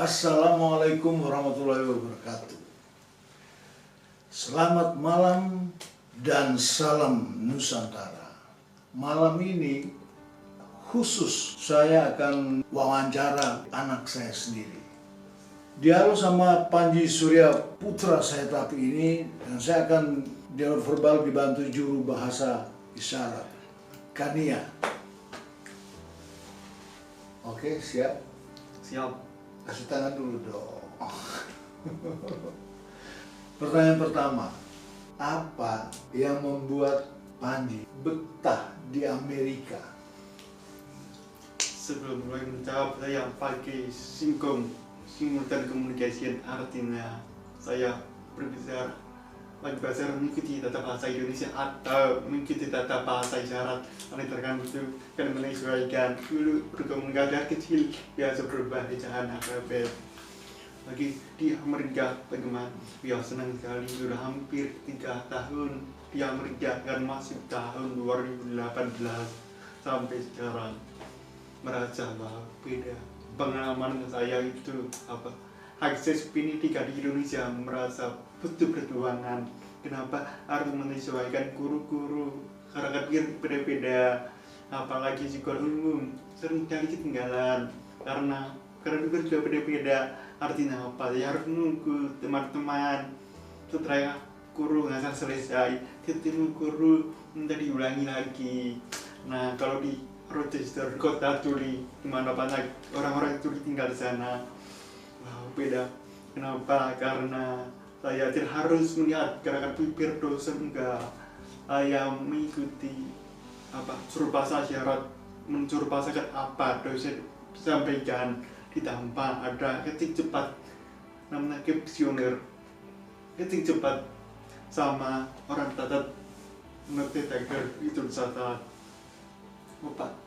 Assalamualaikum warahmatullahi wabarakatuh. Selamat malam dan salam Nusantara. Malam ini khusus saya akan wawancara anak saya sendiri. Dialog sama Panji Surya putra saya tapi ini, dan saya akan dialog verbal dibantu juru bahasa isyarat Kania. Oke, siap? Siap. Kasih tangan dulu dong. Pertanyaan pertama, apa yang membuat Panji betah di Amerika? Sebelum mulai menjawab, saya pakai simultan communication, artinya saya berbicara bahasa mengikuti tata bahasa Indonesia atau mengikuti tata bahasa isyarat. Oleh tergantung kan menyesuaikan dulu berkomunikasi dari kecil biasa berubah di anak alfabet. Lagi di Amerika bagaimana? Ya senang sekali, sudah hampir 3 tahun di Amerika dan masih tahun 2018 sampai sekarang. Merasa bahwa beda pengalaman saya itu akses pendidikan di Indonesia merasa butuh perjuangan. Kenapa harus menyesuaikan guru-guru karakter berbeda, apalagi sekolah umum sering kali ketinggalan karena juga beda-beda. Artinya apa? Ya harus menunggu teman-teman setelah guru ngajar selesai ketemu guru minta diulangi lagi. Nah kalau di Rochester kota Tuli dimana banyak orang-orang Tuli tinggal di sana, beda. Kenapa? Karena saya tidak harus melihat gerakan bibir dosen, enggak. Saya mengikuti suruh bahasa isyarat, mencuri bahasakan apa dosen sampaikan, ditambah ada ketik cepat namanya captioner, ketik cepat sama orang catat note taker itu catat.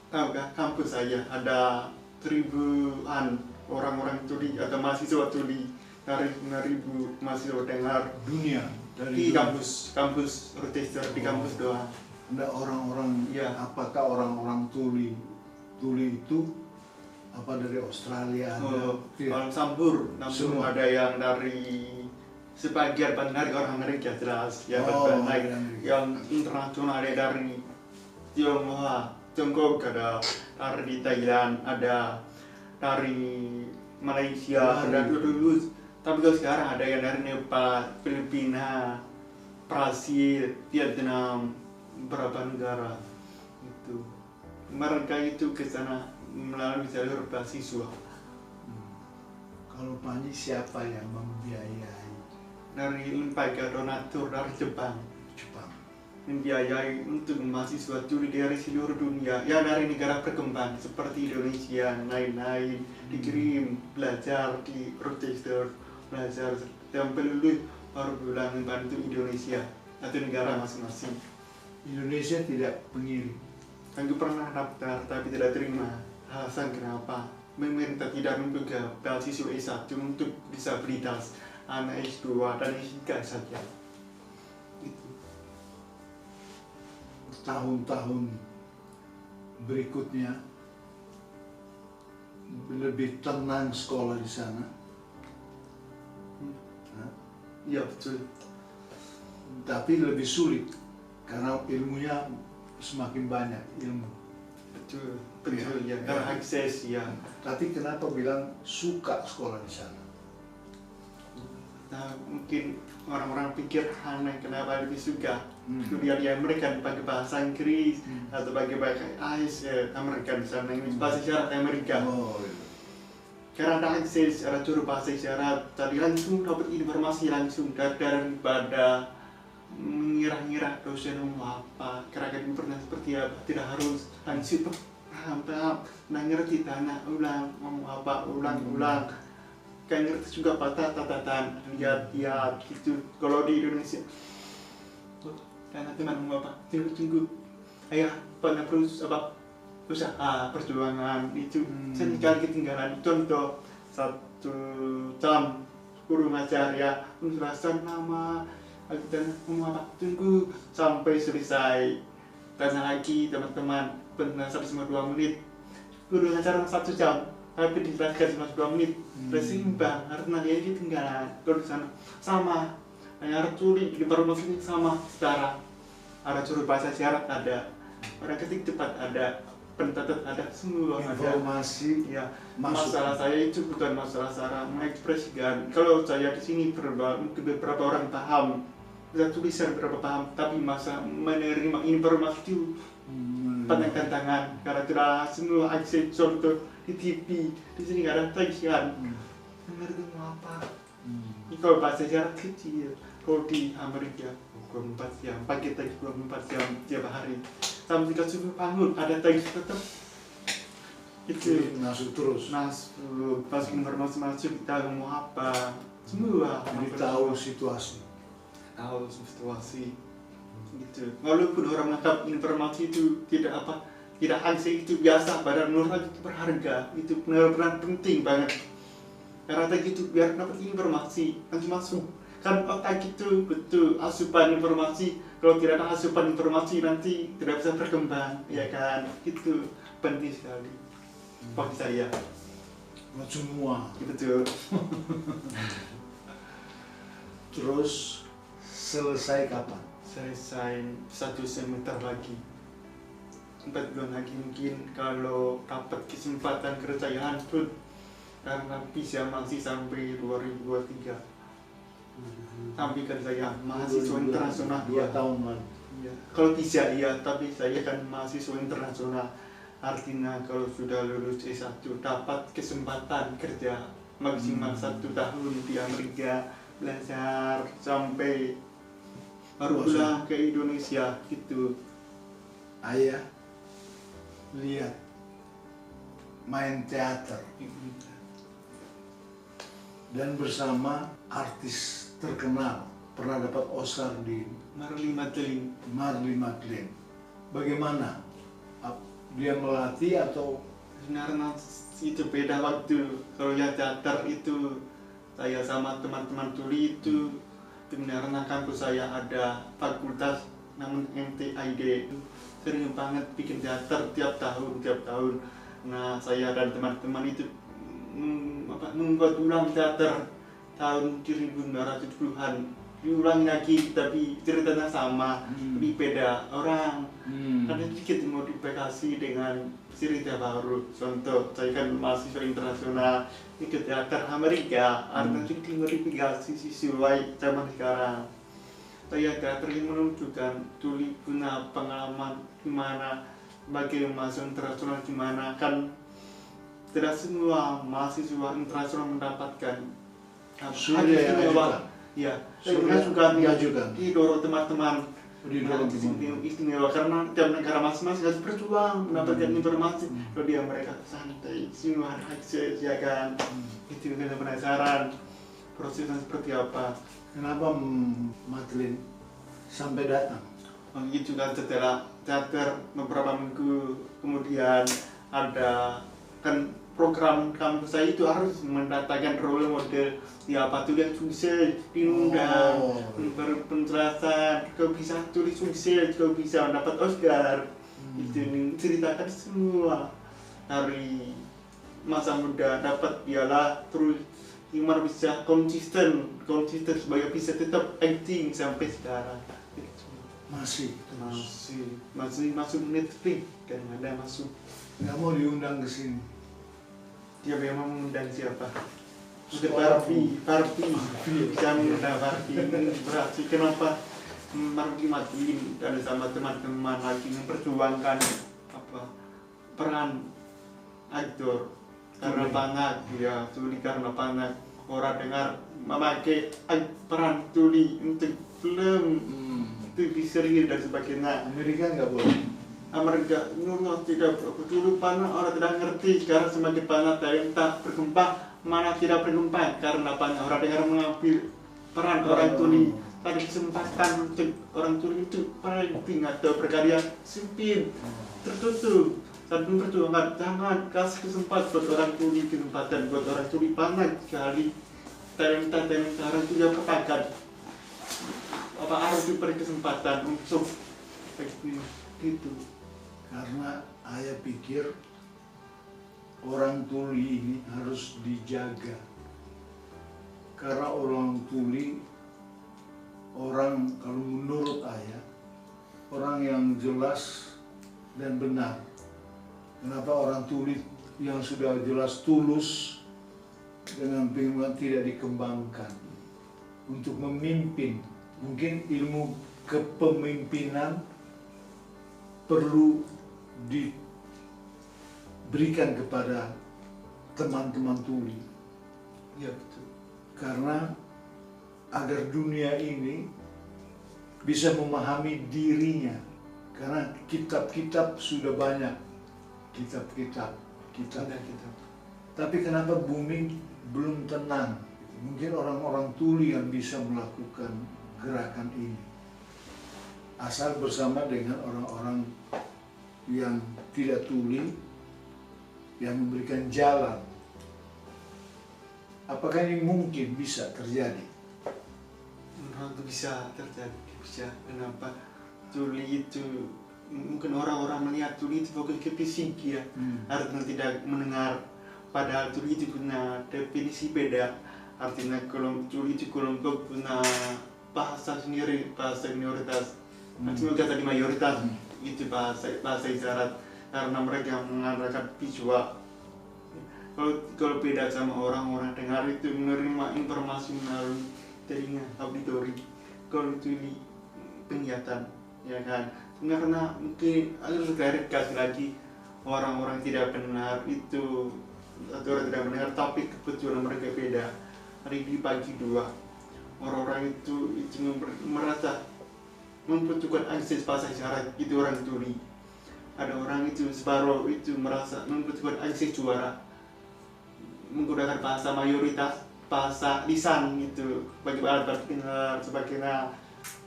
Tahukah kampus saya ada ribuan orang-orang Tuli atau mahasiswa Tuli, dari 5.000 mahasiswa dengar Dunia di kampus Rochester, di kampus doang. Ada orang-orang, ya. Apakah orang-orang Tuli itu apa dari Australia? Orang Sambur, Semua. ada yang dari sebagian dari orang Amerika jelas, ya yang internasional ada dari Tionghoa, Tiongkok, ada dari Thailand, ada dari Malaysia, ada dulu. Tapi kalau sekarang ada yang dari Nepal, Filipina, Brasil, Vietnam, beberapa negara itu. Mereka itu ke sana melalui jalur beasiswa. Kalau Panji siapa yang membiayai? Dari lembaga donatur dari Jepang. Membiayai untuk mahasiswa Tuli dari seluruh dunia, ya dari negara berkembang seperti Indonesia, lain-lain, dikirim belajar di Rochester, belajar sampai lulus baru pulang membantu Indonesia atau negara masing-masing. Indonesia tidak pengirim. Aku pernah daftar tapi tidak terima. Alasan kenapa? Pemerintah tidak membuka beasiswa S1 untuk disabilitas, anak S2 dan S3 saja. Tahun-tahun berikutnya lebih tenang sekolah di sana. Iya betul. Tapi lebih sulit karena ilmunya semakin banyak ilmu. Betul ya. Karena akses ya. Tapi kenapa bilang suka sekolah di sana? Nah, mungkin orang-orang pikir aneh kenapa lebih suka kuliah di Amerika pakai bahasa Inggris atau pakai bahasa Amerika di sana, bahasa isyarat Amerika. Karena ada akses, ada juru bahasa isyarat, tadi langsung dapat informasi langsung daripada mengira-ngira dosen apa, kira-kira pernah seperti apa, tidak harus langsung paham, ngerti tanya ulang, ngomong apa, ulang. Kayak ngerti juga patah-patatan, lihat gitu. Kalau di Indonesia, karena teman ngomong apa, tunggu, ayah pada usaha perjuangan itu sedikit ketinggalan. Contoh 1 jam guru ngajar ya, penjelasan nama, kita ngomong apa, tunggu sampai selesai, tanya lagi teman-teman, penjelasan cuma 2 menit, guru ngajar 1 jam. tapi dijelaskan cuma 2 menit udah seimbang karena dia ini ketinggalan. Kalau di sana sama hanya harus tulis informasi ini sama secara ada juru bahasa isyarat ada, orang ketik cepat ada, pencatat ada, semua ada. Informasi Ya, masuk. masalah saya itu bukan masalah cara mengekspresikan. Kalau saya di sini mungkin beberapa orang paham, bisa tulisan berapa paham, tapi masa menerima informasi itu panjangkan tangan. Karena tidak semua akses contoh di TV, di sini nggak ada tagihan. Mengerti mau apa? Ini kalau bahasa isyarat kecil, kalau di Amerika 24 jam, pagi tadi 24 jam tiap hari. Sampai kita subuh bangun, ada tagih tetap itu masuk terus. masuk, pas informasi masuk kita mau apa semua. Jadi tahu situasi. Tahu situasi gitu. Walaupun orang menangkap informasi itu tidak akses itu biasa, pada menurut aku itu berharga, itu benar-benar penting banget. Karena tadi itu biar dapat informasi nanti masuk. Kan otak itu betul asupan informasi, kalau tidak ada asupan informasi nanti tidak bisa berkembang, ya kan? Itu penting sekali bagi saya. Buat semua. Betul. Terus selesai kapan? Selesai 1 semester lagi, 4 bulan lagi mungkin kalau dapat kesempatan kerjaan pun, karena bisa masih sampai 2023. Sampai kan saya mahasiswa internasional 2 tahun lagi. ya. Kalau bisa iya, tapi saya kan mahasiswa internasional, artinya kalau sudah lulus S1 dapat kesempatan kerja maksimal 1 tahun di Amerika, belajar sampai baru pulang ke Indonesia gitu. Ayah lihat main teater dan bersama artis terkenal, pernah dapat Oscar di Marley Madeline. Marley Madeline. Bagaimana? Dia melatih atau Sebenarnya itu beda waktu. Kalau ya teater itu saya sama teman-teman tuli itu sebenarnya kampus saya ada fakultas namun MTID sering banget bikin teater tiap tahun. Nah saya dan teman-teman itu membuat ulang teater tahun 1970-an, diulangi lagi tapi ceritanya sama, tapi beda orang. Ada sedikit modifikasi dengan cerita baru. Contoh, saya kan mahasiswa internasional ikut teater Amerika, artinya sedikit modifikasi sesuai zaman sekarang. Saya teater ini menunjukkan tuli punya pengalaman gimana, bagi mahasiswa internasional gimana, kan tidak semua mahasiswa internasional mendapatkan Surya yang ajukan. Ya, Surya juga diajukan. didorong teman-teman. Didorong teman-teman. Istimewa karena tiap negara masing-masing harus berjuang mendapatkan informasi. Kalau dia mereka santai, semua akses, ya kan. Itu kita penasaran prosesnya seperti apa. Kenapa Madeline sampai datang? Begitu kan setelah teater beberapa minggu kemudian ada kan program kampus saya itu harus mendatangkan role model, ya apa tuh yang sukses diundang, penjelasan kau bisa tulis sukses, kau bisa mendapat Oscar. Itu ceritakan semua dari masa muda dapat piala, terus gimana bisa konsisten supaya bisa tetap acting sampai sekarang. Masih masuk Netflix kan ada masuk. Nggak mau diundang ke sini. Dia memang mengundang siapa? Barbie bisa mengundang Barbie. Berarti kenapa Marley Madeline dan sama teman-teman lagi memperjuangkan peran aktor karena banyak ya tuli, karena banyak orang dengar memakai peran tuli untuk film TV seri dan sebagainya. Amerika nggak boleh. Amerika tidak dulu panas orang tidak ngerti, sekarang semakin panas talenta berkembang, mana tidak berkembang karena banyak orang dengar mengambil peran orang tuli. Tadi kesempatan untuk orang tuli itu penting atau berkarya sempit, tertutup. Saat memperjuangkan jangan kasih kesempatan buat orang tuli, kesempatan buat orang tuli banyak sekali talenta orang tuli yang berbakat. Apa harus diberi kesempatan untuk gitu. Karena ayah pikir orang tuli ini harus dijaga. Karena orang tuli, orang kalau menurut ayah, orang yang jelas dan benar. Kenapa orang tuli yang sudah jelas tulus dengan firman tidak dikembangkan untuk memimpin? Mungkin ilmu kepemimpinan perlu diberikan kepada teman-teman tuli. Ya betul. Karena agar dunia ini bisa memahami dirinya. Karena kitab-kitab sudah banyak. Kitab-kitab. Ada kitab. Tapi kenapa bumi belum tenang? Mungkin orang-orang tuli yang bisa melakukan gerakan ini. Asal bersama dengan orang-orang yang tidak tuli, yang memberikan jalan. Apakah ini mungkin bisa terjadi? Menurut bisa terjadi, bisa. Kenapa? Tuli itu, mungkin orang-orang melihat tuli itu fokus ke fisik ya. Artinya tidak mendengar. Padahal tuli itu punya definisi beda. Artinya tuli itu kelompok punya bahasa sendiri, bahasa minoritas. Artinya kata di mayoritas itu bahasa isyarat. Karena mereka mengandalkan visual. Kalau beda sama orang-orang dengar itu menerima informasi melalui telinga auditori. Kalau tuli penglihatan, ya kan? Karena mungkin harus klarifikasi lagi, orang-orang tidak benar itu atau orang tidak mendengar, tapi kebetulan mereka beda. Hari di pagi dua, orang-orang itu merasa membutuhkan akses bahasa isyarat, itu orang tuli. Ada orang itu separuh itu merasa membutuhkan akses suara, menggunakan bahasa mayoritas, bahasa lisan itu bagi alat dengar sebagainya.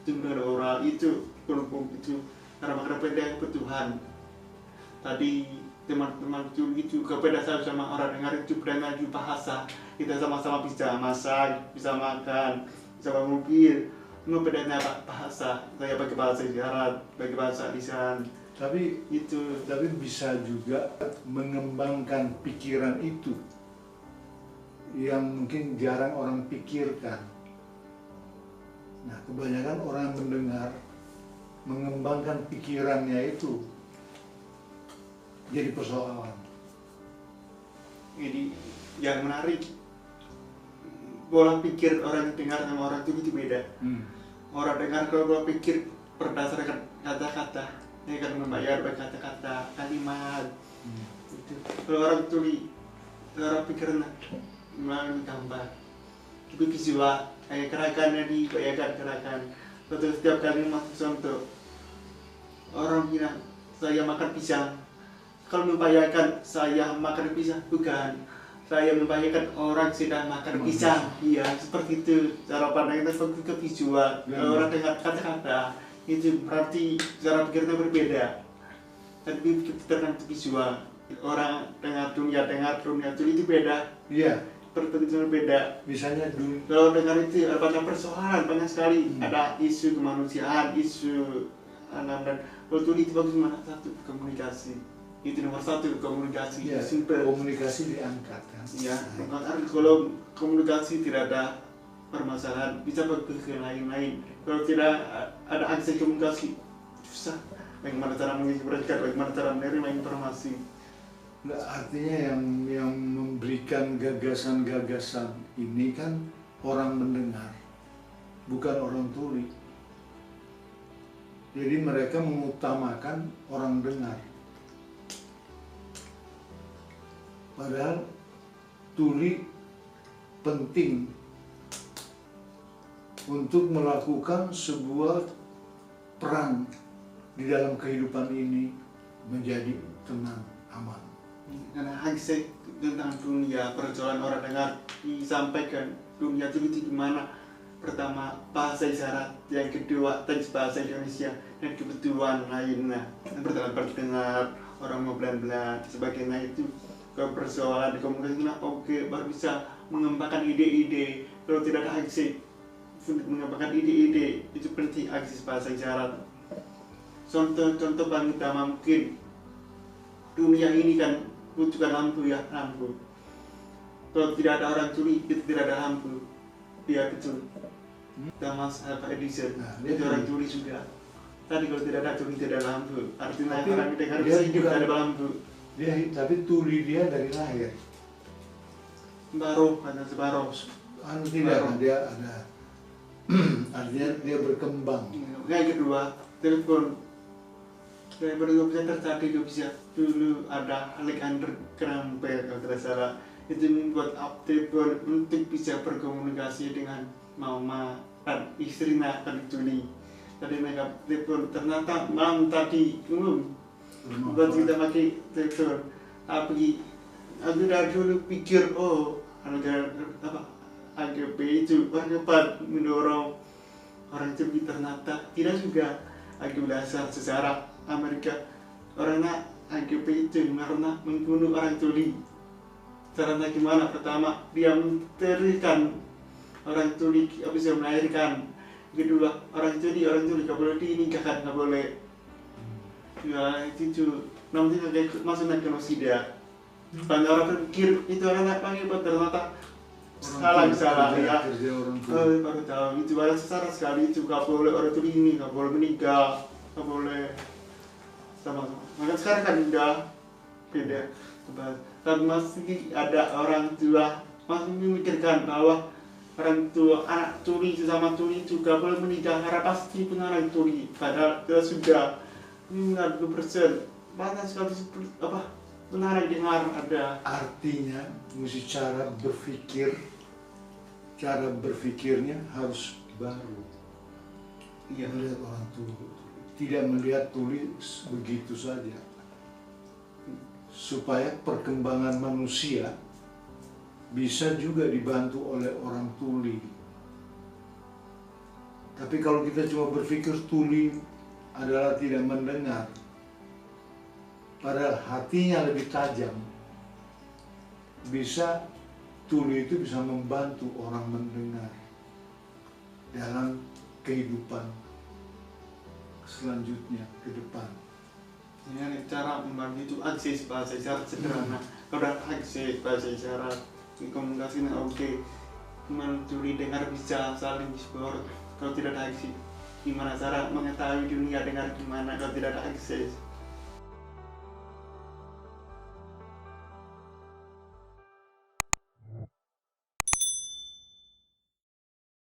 Jumlah orang itu kelompok itu karena kepada kebutuhan. Tadi teman-teman itu kepada sama orang dengar itu berdengar di bahasa, kita sama-sama bisa masak, bisa makan, bisa bawa mobil. Cuma bedanya bahasa, saya pakai bahasa isyarat, pakai bahasa lisan. Tapi Itu bisa juga mengembangkan pikiran itu yang mungkin jarang orang pikirkan. Nah, kebanyakan orang mendengar, mengembangkan pikirannya itu jadi persoalan. jadi yang menarik, pola pikir orang dengar sama orang itu beda. Orang dengar kalau pikir berdasarkan kata-kata, dia akan membayar kata-kata, kalimat. Itu. Kalau orang tuli, orang pikirnya melalui gambar, itu visual, kayak gerakannya dibayangkan gerakan. Betul, setiap kali masuk contoh, orang bilang saya makan pisang. Kalau membayangkan saya makan pisang, bukan. Saya membayangkan orang sedang makan pisang. Iya, seperti itu. Cara pandang kita fokus ke visual. Kalau orang dengar kata-kata, itu berarti cara pikirnya berbeda. Tapi kita visual. Orang dengar dunia itu beda. Iya. Pertentuan beda. Misalnya dulu, Kalau dengar itu ada banyak persoalan, banyak sekali. Ada isu kemanusiaan, isu dan kalau itu bagus mana satu komunikasi. Itu nomor satu, komunikasi. ya, Simple. komunikasi diangkat kan. Ya, kalau komunikasi tidak ada permasalahan, bisa bagus ke lain-lain. Kalau tidak ada akses komunikasi, susah. Bagaimana cara mengingatkan, bagaimana cara menerima informasi. Nah, artinya yang memberikan gagasan-gagasan ini kan orang mendengar, bukan orang tuli. Jadi mereka mengutamakan orang dengar. Padahal tuli penting untuk melakukan sebuah peran di dalam kehidupan ini menjadi tenang, aman. Karena akses tentang dunia, persoalan orang dengar disampaikan dunia itu gimana. Pertama, bahasa isyarat. Yang kedua, teks bahasa Indonesia. Dan kebutuhan lainnya. Yang pertama, pendengar, orang mau belan-belan, sebagainya itu. Kalau persoalan komunikasi, oke, baru bisa mengembangkan ide-ide. Kalau tidak ada akses untuk mengembangkan ide-ide, itu penting akses bahasa isyarat. Contoh paling utama mungkin dunia ini kan butuhkan lampu ya, lampu. Kalau tidak ada orang tuli, itu tidak ada lampu. Iya betul. Thomas Alva Edison, Nah, itu dia orang tuli juga. Tadi kalau tidak ada tuli, tidak ada lampu. Artinya Tapi orang dengar dia bisa hidup juga- tidak ada lampu. Tapi tuli dia dari lahir. Baru, kata sebaru. Tidak, dia ada artinya dia berkembang. Yang kedua, telepon. Telepon itu bisa terjadi juga bisa. Dulu ada Alexander Graham Bell kalau tidak salah. Itu membuat telepon untuk bisa berkomunikasi dengan mama dan istrinya kan tuli. Tadi mereka telepon, ternyata malam tadi buat kita pakai telepon. Tapi aku dari dulu pikir ada apa AGP itu dapat mendorong orang tuli, ternyata tidak juga. Aku belajar sejarah Amerika, orangnya AGP itu karena membunuh orang tuli. Caranya gimana? Pertama dia menterikan orang tuli bisa melahirkan. Kedua orang tuli gak boleh dinikahkan, gak boleh. Ya itu nanti kayak masuk genosida. Banyak orang pikir itu orang apa gitu, ternyata salah ya. Baru tahu itu banyak secara sekali itu gak boleh orang tuli ini, gak boleh menikah, gak boleh sama. Maka sekarang kan udah beda. Tapi masih ada orang tua masih memikirkan bahwa orang tua anak tuli sesama tuli juga boleh menikah karena pasti punya anak tuli. Padahal kita sudah 50% banyak sekali apa benar dengar ada. Artinya mesti cara berpikirnya harus baru. Iya. Melihat orang tuli, tidak melihat tuli begitu saja. Supaya perkembangan manusia bisa juga dibantu oleh orang tuli. Tapi kalau kita cuma berpikir tuli adalah tidak mendengar, padahal hatinya lebih tajam, tuli itu bisa membantu orang mendengar dalam kehidupan selanjutnya ke depan. Ini cara membantu itu akses bahasa isyarat sederhana. Kalau ada akses bahasa isyarat, komunikasinya oke. Tuli dengar bisa saling support. Kalau tidak ada akses, gimana cara mengetahui dunia dengar gimana kalau tidak ada akses?